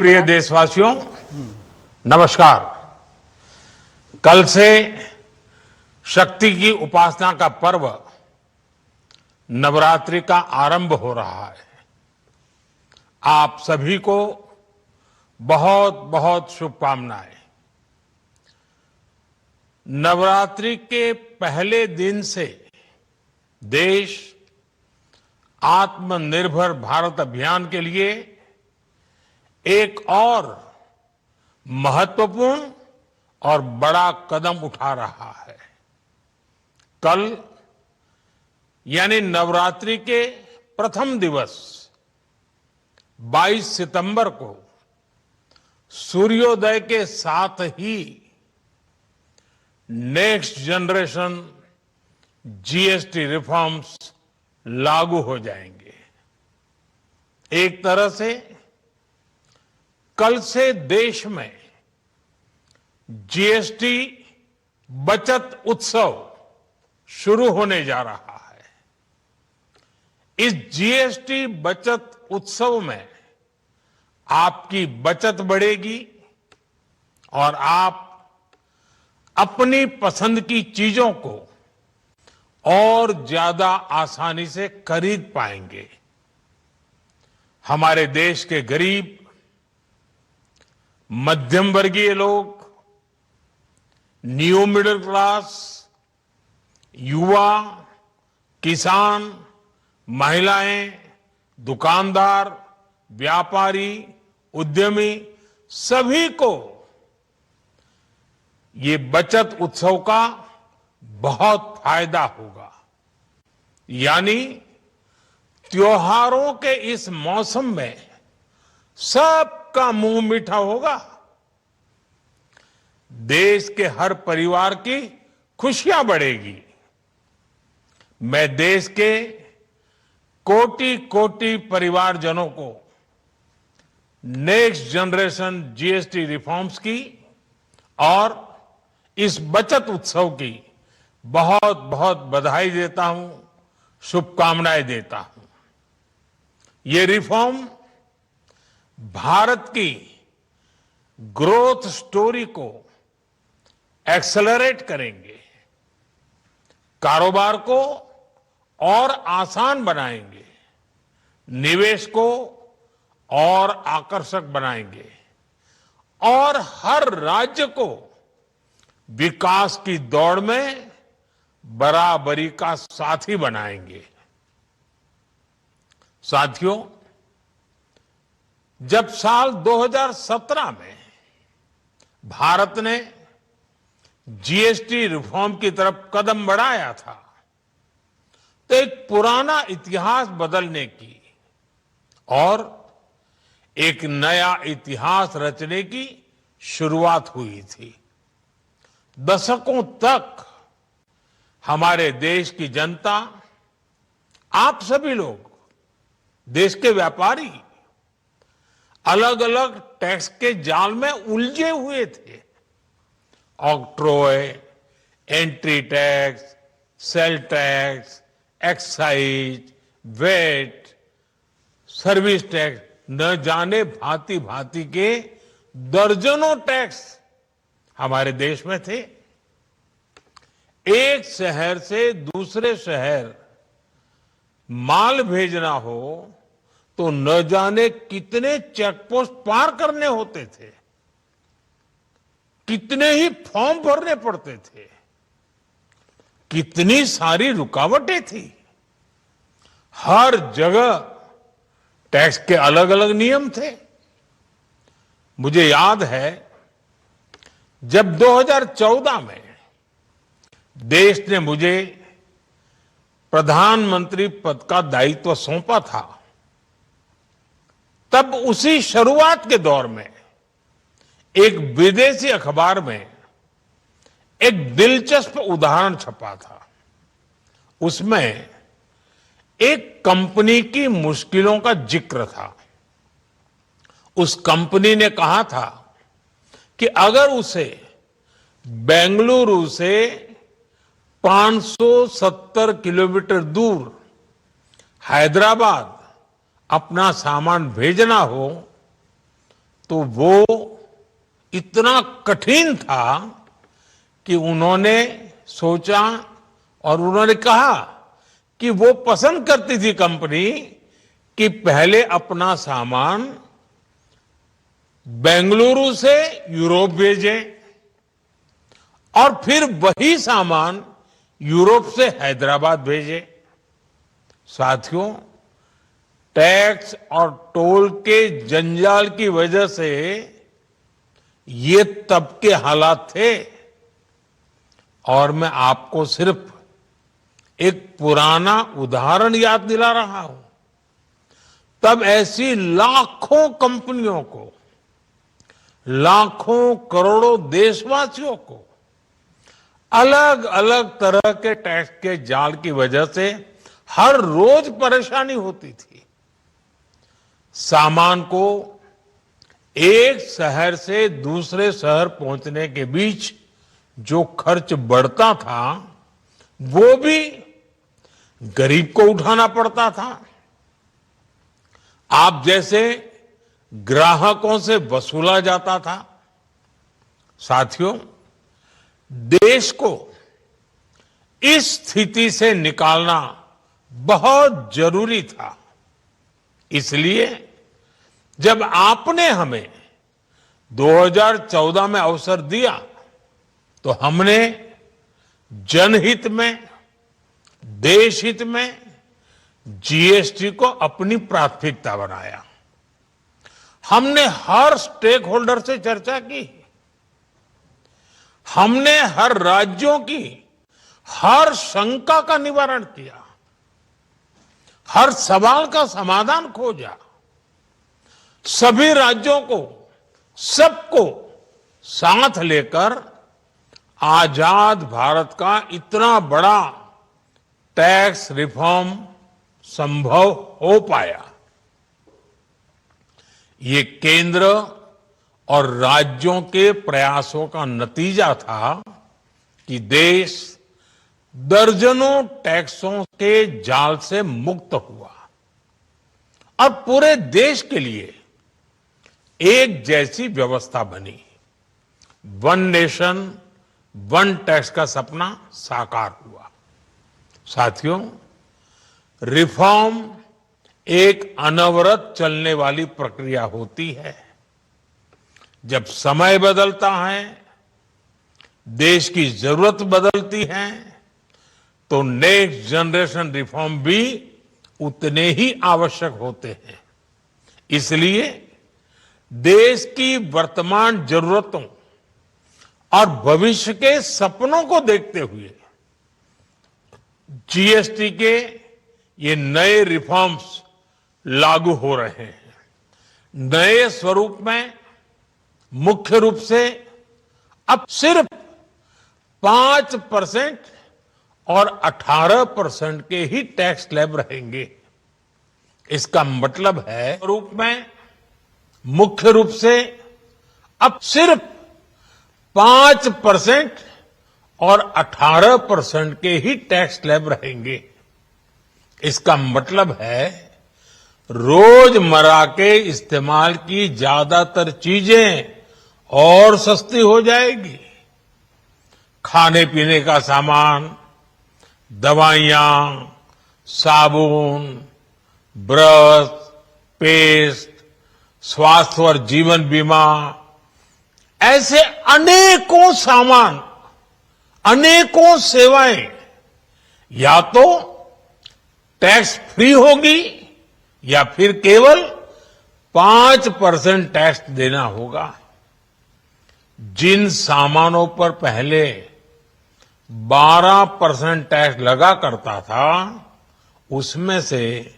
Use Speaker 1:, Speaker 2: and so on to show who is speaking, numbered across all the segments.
Speaker 1: प्रिय देशवासियों, नमस्कार। कल से शक्ति की उपासना का पर्व नवरात्रि का आरंभ हो रहा है। आप सभी को बहुत बहुत शुभकामनाएं। नवरात्रि के पहले दिन से देश आत्मनिर्भर भारत अभियान के लिए एक और महत्वपूर्ण और बड़ा कदम उठा रहा है। कल यानी नवरात्रि के प्रथम दिवस 22 सितंबर को सूर्योदय के साथ ही नेक्स्ट जनरेशन जीएसटी रिफॉर्म्स लागू हो जाएंगे। एक तरह से कल से देश में जीएसटी बचत उत्सव शुरू होने जा रहा है। इस जीएसटी बचत उत्सव में आपकी बचत बढ़ेगी और आप अपनी पसंद की चीजों को और ज्यादा आसानी से खरीद पाएंगे। हमारे देश के गरीब, मध्यम वर्गीय लोग, न्यू मिडिल क्लास, युवा, किसान, महिलाएं, दुकानदार, व्यापारी, उद्यमी, सभी को ये बचत उत्सव का बहुत फायदा होगा। यानी त्योहारों के इस मौसम में सबका मुंह मीठा होगा। देश के हर परिवार की खुशियां बढ़ेगी। मैं देश के कोटि कोटि परिवारजनों को नेक्स्ट जनरेशन जीएसटी रिफॉर्म्स की और इस बचत उत्सव की बहुत बहुत बधाई देता हूं, शुभकामनाएं देता हूं। ये रिफॉर्म भारत की ग्रोथ स्टोरी को एक्सेलरेट करेंगे, कारोबार को और आसान बनाएंगे, निवेश को और आकर्षक बनाएंगे और हर राज्य को विकास की दौड़ में बराबरी का साथी बनाएंगे। साथियों, जब साल 2017 में भारत ने जीएसटी रिफॉर्म की तरफ कदम बढ़ाया था तो एक पुराना इतिहास बदलने की और एक नया इतिहास रचने की शुरुआत हुई थी। दशकों तक हमारे देश की जनता, आप सभी लोग, देश के व्यापारी अलग अलग टैक्स के जाल में उलझे हुए थे। Octroi, entry tax, sale tax, excise, VAT, service tax, न जाने भांति भांति के दर्जनों टैक्स हमारे देश में थे। एक शहर से दूसरे शहर माल भेजना हो तो न जाने कितने चेकपोस्ट पार करने होते थे, कितने ही फॉर्म भरने पड़ते थे, कितनी सारी रुकावटें थी। हर जगह टैक्स के अलग अलग नियम थे। मुझे याद है जब 2014 में देश ने मुझे प्रधानमंत्री पद का दायित्व सौंपा था, तब उसी शुरुआत के दौर में एक विदेशी अखबार में एक दिलचस्प उदाहरण छपा था। उसमें एक कंपनी की मुश्किलों का जिक्र था। उस कंपनी ने कहा था कि अगर उसे बेंगलुरु से 570 किलोमीटर दूर हैदराबाद अपना सामान भेजना हो तो वो इतना कठिन था कि उन्होंने सोचा और उन्होंने कहा कि वो पसंद करती थी कंपनी कि पहले अपना सामान बेंगलुरु से यूरोप भेजे और फिर वही सामान यूरोप से हैदराबाद भेजे। साथियों, टैक्स और टोल के जंजाल की वजह से ये तब के हालात थे। और मैं आपको सिर्फ एक पुराना उदाहरण याद दिला रहा हूं। तब ऐसी लाखों कंपनियों को, लाखों करोड़ों देशवासियों को अलग अलग तरह के टैक्स के जाल की वजह से हर रोज परेशानी होती थी। सामान को एक शहर से दूसरे शहर पहुंचने के बीच जो खर्च बढ़ता था वो भी गरीब को उठाना पड़ता था। आप जैसे ग्राहकों से वसूला जाता था। साथियों, देश को इस स्थिति से निकालना बहुत जरूरी था। इसलिए जब आपने हमें 2014 में अवसर दिया तो हमने जनहित में, देश हित में जीएसटी को अपनी प्राथमिकता बनाया। हमने हर स्टेक होल्डर से चर्चा की। हमने हर राज्यों की हर शंका का निवारण किया, हर सवाल का समाधान खोजा। सभी राज्यों को, सबको साथ लेकर आजाद भारत का इतना बड़ा टैक्स रिफॉर्म संभव हो पाया। ये केंद्र और राज्यों के प्रयासों का नतीजा था कि देश दर्जनों टैक्सों के जाल से मुक्त हुआ और पूरे देश के लिए एक जैसी व्यवस्था बनी। वन नेशन वन टैक्स का सपना साकार हुआ। साथियों, रिफॉर्म एक अनवरत चलने वाली प्रक्रिया होती है। जब समय बदलता है, देश की जरूरत बदलती है, तो नेक्स्ट जनरेशन रिफॉर्म भी उतने ही आवश्यक होते हैं। इसलिए देश की वर्तमान जरूरतों और भविष्य के सपनों को देखते हुए जीएसटी के ये नए रिफॉर्म्स लागू हो रहे हैं। नए स्वरूप में मुख्य रूप से अब सिर्फ 5% और 18% के ही टैक्स स्लैब रहेंगे। इसका मतलब है रूप में मुख्य रूप से अब सिर्फ 5% और 18% के ही टैक्स स्लैब रहेंगे। इसका मतलब है रोजमर्रा के इस्तेमाल की ज्यादातर चीजें और सस्ती हो जाएगी। खाने पीने का सामान, दवाइयां, साबुन, ब्रश, पेस्ट, स्वास्थ्य और जीवन बीमा, ऐसे अनेकों सामान, अनेकों सेवाएं या तो टैक्स फ्री होगी या फिर केवल 5% टैक्स देना होगा। जिन सामानों पर पहले 12% टैक्स लगा करता था, उसमें से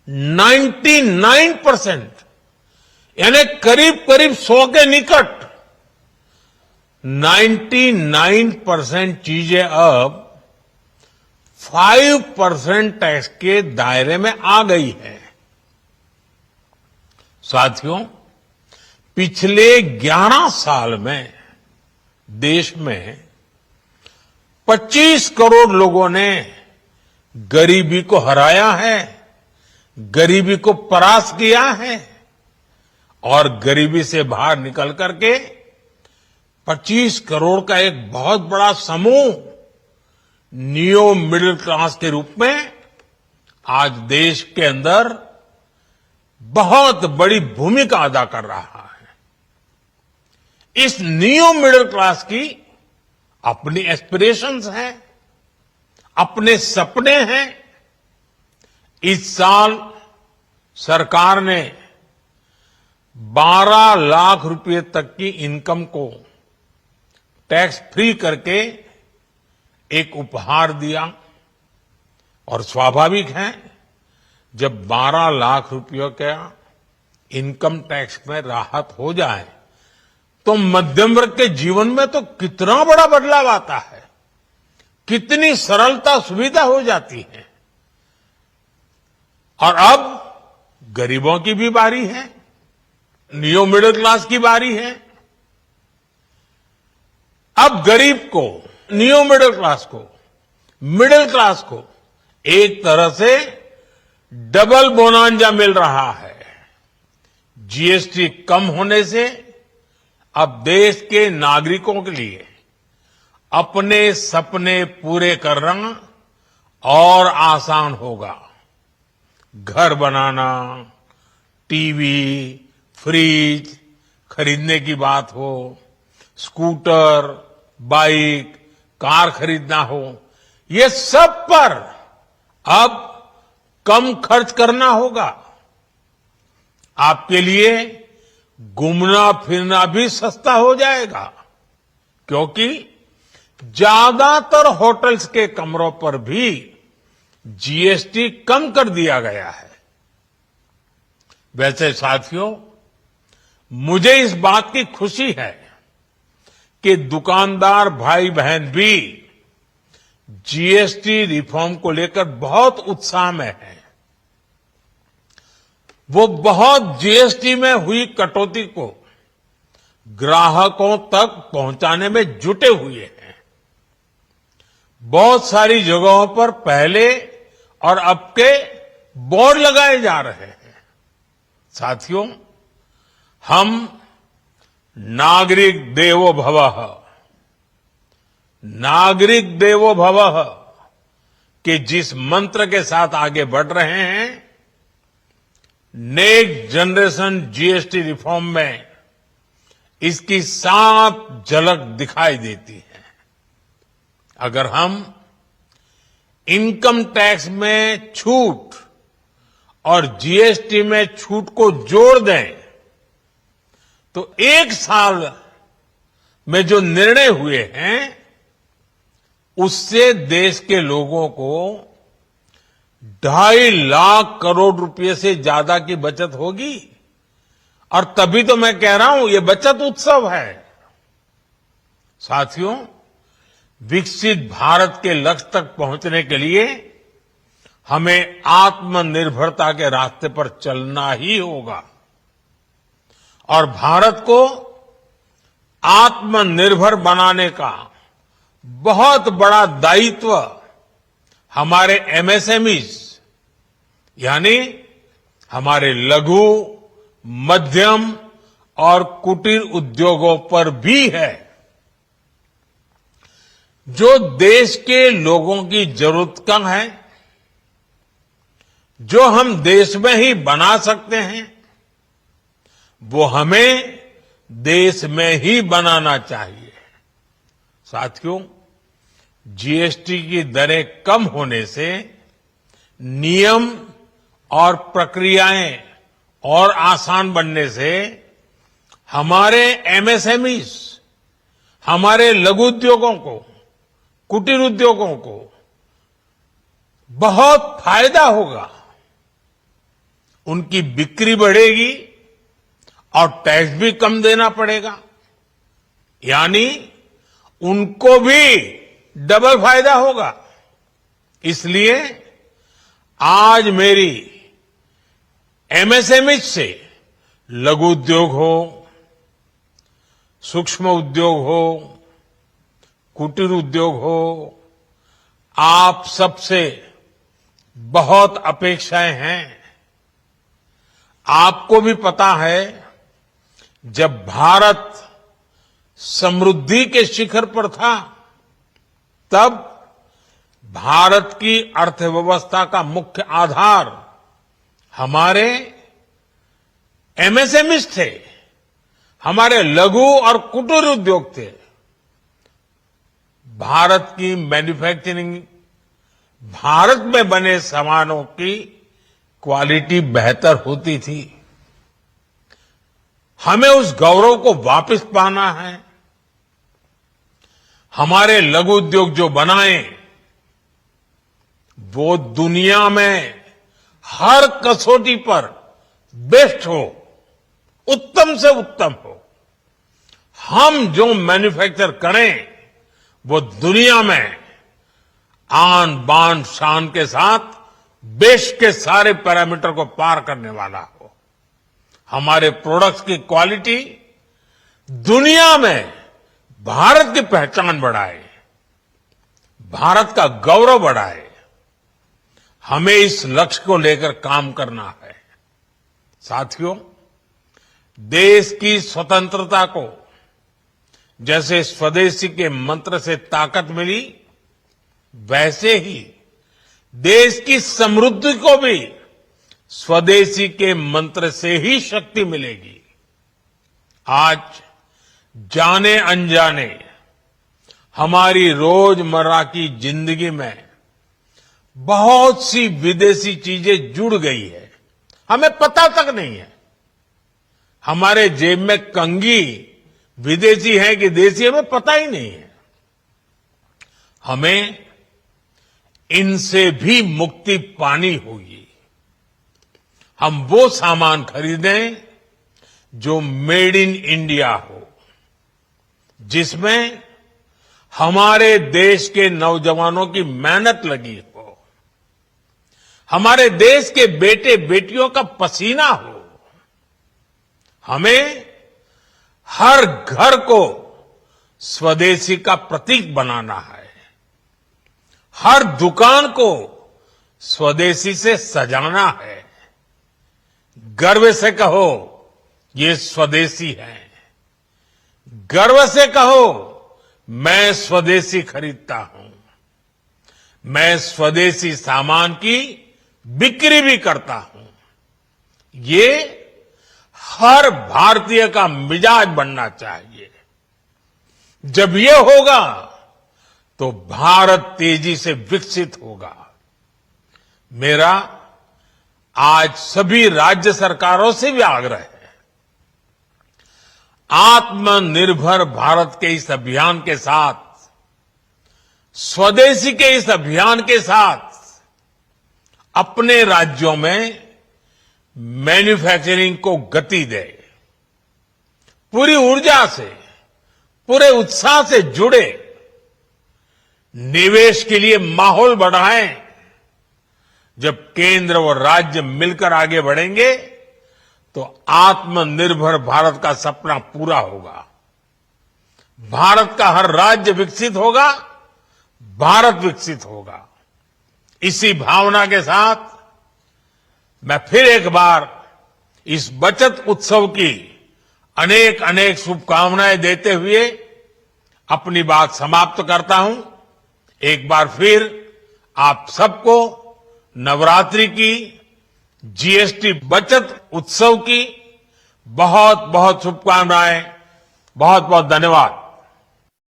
Speaker 1: 99% यानी करीब करीब 100 के निकट 99% चीजें अब 5% टैक्स के दायरे में आ गई है। साथियों, पिछले 11 साल में देश में 25 करोड़ लोगों ने गरीबी को हराया है, गरीबी को परास्त किया है और गरीबी से बाहर निकल करके 25 करोड़ का एक बहुत बड़ा समूह नियो मिडिल क्लास के रूप में आज देश के अंदर बहुत बड़ी भूमिका अदा कर रहा है। इस नियो मिडिल क्लास की अपनी एस्पिरेशंस हैं, अपने सपने हैं। इस साल सरकार ने 12 लाख रुपए तक की इनकम को टैक्स फ्री करके एक उपहार दिया और स्वाभाविक है जब 12 लाख रुपयों का इनकम टैक्स में राहत हो जाए तो मध्यम वर्ग के जीवन में तो कितना बड़ा बदलाव आता है, कितनी सरलता सुविधा हो जाती है। और अब गरीबों की भी बारी है, नियो मिडिल क्लास की बारी है। अब गरीब को, नियो मिडिल क्लास को एक तरह से डबल बोनांजा मिल रहा है। जीएसटी कम होने से अब देश के नागरिकों के लिए अपने सपने पूरे करना और आसान होगा। घर बनाना, टीवी, फ्रिज खरीदने की बात हो, स्कूटर, बाइक, कार खरीदना हो, ये सब पर अब कम खर्च करना होगा। आपके लिए घूमना फिरना भी सस्ता हो जाएगा, क्योंकि ज्यादातर होटल्स के कमरों पर भी जीएसटी कम कर दिया गया है। वैसे साथियों, मुझे इस बात की खुशी है कि दुकानदार भाई बहन भी जीएसटी रिफॉर्म को लेकर बहुत उत्साह में हैं। वो बहुत जीएसटी में हुई कटौती को ग्राहकों तक पहुंचाने में जुटे हुए हैं। बहुत सारी जगहों पर पहले और अब के बोर्ड लगाए जा रहे हैं। साथियों, हम नागरिक देवो भवः के जिस मंत्र के साथ आगे बढ़ रहे हैं, नेक्स्ट जनरेशन जीएसटी रिफॉर्म में इसकी साफ झलक दिखाई देती है। अगर हम इनकम टैक्स में छूट और जीएसटी में छूट को जोड़ दें तो एक साल में जो निर्णय हुए हैं उससे देश के लोगों को 2.5 लाख करोड़ रुपए से ज्यादा की बचत होगी। और तभी तो मैं कह रहा हूं ये बचत उत्सव है। साथियों, विकसित भारत के लक्ष्य तक पहुंचने के लिए हमें आत्मनिर्भरता के रास्ते पर चलना ही होगा और भारत को आत्मनिर्भर बनाने का बहुत बड़ा दायित्व हमारे एमएसएमईज यानी हमारे लघु, मध्यम और कुटीर उद्योगों पर भी है, जो देश के लोगों की जरूरत कम है, जो हम देश में ही बना सकते हैं, वो हमें देश में ही बनाना चाहिए। साथियों, जीएसटी की दरें कम होने से नियम और प्रक्रियाएं और आसान बनने से हमारे एमएसएमईज, हमारे लघु उद्योगों को, कुटीर उद्योगों को बहुत फायदा होगा। उनकी बिक्री बढ़ेगी और टैक्स भी कम देना पड़ेगा, यानी उनको भी डबल फायदा होगा। इसलिए आज मेरी एमएसएमई से लघु उद्योग हो, सूक्ष्म उद्योग हो, कुटीर उद्योग हो, आप सबसे बहुत अपेक्षाएं हैं। आपको भी पता है जब भारत समृद्धि के शिखर पर था, तब भारत की अर्थव्यवस्था का मुख्य आधार हमारे एमएसएमईज थे, हमारे लघु और कुटीर उद्योग थे। भारत की मैन्युफैक्चरिंग, भारत में बने सामानों की क्वालिटी बेहतर होती थी। हमें उस गौरव को वापस पाना है। हमारे लघु उद्योग जो बनाए, वो दुनिया में हर कसौटी पर बेस्ट हो, उत्तम से उत्तम हो। हम जो मैन्युफैक्चर करें, वो दुनिया में आन बान शान के साथ देश के सारे पैरामीटर को पार करने वाला हो। हमारे प्रोडक्ट्स की क्वालिटी दुनिया में भारत की पहचान बढ़ाए, भारत का गौरव बढ़ाए। हमें इस लक्ष्य को लेकर काम करना है। साथियों, देश की स्वतंत्रता को जैसे स्वदेशी के मंत्र से ताकत मिली, वैसे ही देश की समृद्धि को भी स्वदेशी के मंत्र से ही शक्ति मिलेगी। आज जाने अनजाने हमारी रोजमर्रा की जिंदगी में बहुत सी विदेशी चीजें जुड़ गई है, हमें पता तक नहीं है। हमारे जेब में कंघी विदेशी है कि देसी, हमें पता ही नहीं है। हमें इनसे भी मुक्ति पानी होगी। हम वो सामान खरीदें जो मेड इन इंडिया हो, जिसमें हमारे देश के नौजवानों की मेहनत लगी हो, हमारे देश के बेटे बेटियों का पसीना हो। हमें हर घर को स्वदेशी का प्रतीक बनाना है, हर दुकान को स्वदेशी से सजाना है। गर्व से कहो, ये स्वदेशी है। गर्व से कहो, मैं स्वदेशी खरीदता हूं। मैं स्वदेशी सामान की बिक्री भी करता हूं। ये हर भारतीय का मिजाज बनना चाहिए। जब ये होगा तो भारत तेजी से विकसित होगा। मेरा आज सभी राज्य सरकारों से भी आग्रह है, आत्मनिर्भर भारत के इस अभियान के साथ, स्वदेशी के इस अभियान के साथ अपने राज्यों में मैन्युफैक्चरिंग को गति दे। पूरी ऊर्जा से, पूरे उत्साह से जुड़े, निवेश के लिए माहौल बढ़ाएं। जब केंद्र और राज्य मिलकर आगे बढ़ेंगे तो आत्मनिर्भर भारत का सपना पूरा होगा। भारत का हर राज्य विकसित होगा, भारत विकसित होगा। इसी भावना के साथ मैं फिर एक बार इस बचत उत्सव की अनेक अनेक शुभकामनाएं देते हुए अपनी बात समाप्त करता हूं। एक बार फिर आप सबको नवरात्रि की, जीएसटी बचत उत्सव की बहुत बहुत शुभकामनाएं। बहुत बहुत धन्यवाद।